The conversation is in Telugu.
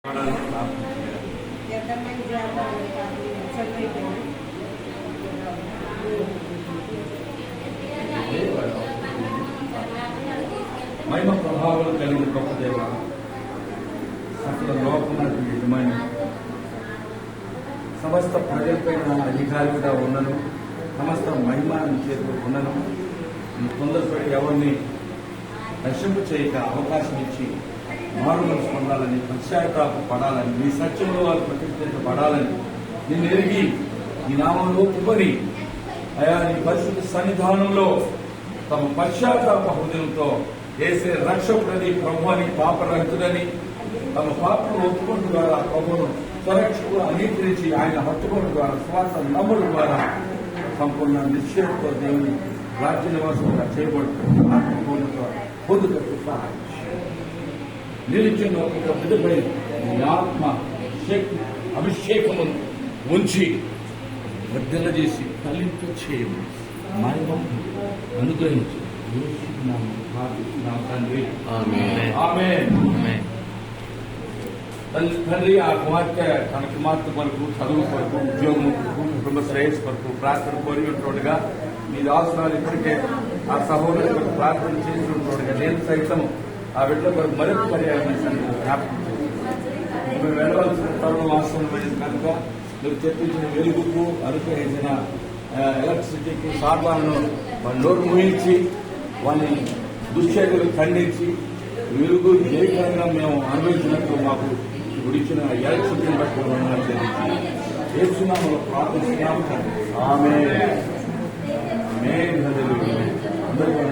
మహిమ ప్రభావం కలిగిన గొప్ప దేవ, అసలు లోకమునకు యజమాని, సమస్త ప్రజలపైన అధికారిగా ఉన్నను, సమస్త మహిమ చేతిలో ఉన్నను. ఈ తొందరపడి ఎవరిని నశింపు చేయక అవకాశం ఇచ్చి మారు మనసు పొందాలని, పశ్చాత్తాప పడాలని, నీ సత్యంలో వాళ్ళు ప్రతిష్ఠించబడాలని నిన్ను ఎరిగి ఈ నామంలో కుమ్మరి అయా నీ పరిశుద్ధ సన్నిధానంలో తమ పశ్చాత్తాప హృదయంతో వేసే రక్షకుడని, ప్రభు అని, పాపరహితుడని తమ పాపను ఒప్పుకోవడం ద్వారా ప్రభువును స్వరక్షకుడు అంగీకరించి ఆయన హత్తుకోవడం ద్వారా శ్వాస నమ్మడం ద్వారా సంపూర్ణ నిశ్చయంతో దేవుని రాజ్య నివాసంగా చేయబడుతుంది. ఆత్మపూర్ణత పొందుటకు సహాయం నిలిచిన ఒక విధపై నీ ఆత్మ శక్తి అభిషేకమును ఉంచి వర్ధన చేసి ఫలింప చేయము మహిమం అనుగ్రహించి తండ్రి ఆ కుమార్తె తన కుమార్తె కొరకు, చదువు కొరకు, ఉద్యోగం కొరకు, కుటుంబ శ్రేయస్ కొరకు ప్రార్థన కోరినట్టుగా మీ దాసురాలు ఇప్పటికే ఆ సహోదరు ప్రార్థన చేసినట్టుగా నేను సైతం ఆ బిడ్డ కొరకు మరొక పర్యావరణ జ్ఞాపకం మీరు వెళ్ళవలసిన తరుణం వాస్తవమైనది కనుక మీరు తెప్పించిన వెలుగుకు, అనుగ్రహించిన ఎలక్ట్రిసిటీకి, సార్లను వాళ్ళ నోరు ముయించి వాళ్ళని దుశ్చర్యలు ఖండించి వెలుగు జయకరంగా మేము అనుభవించినట్లు మాకు ఇప్పుడు ఇచ్చిన ఎలక్ట్రిసిటీని బట్టి చేస్తున్నాము ప్రార్థిస్తున్నాము. ఆమేన్. అందరికీ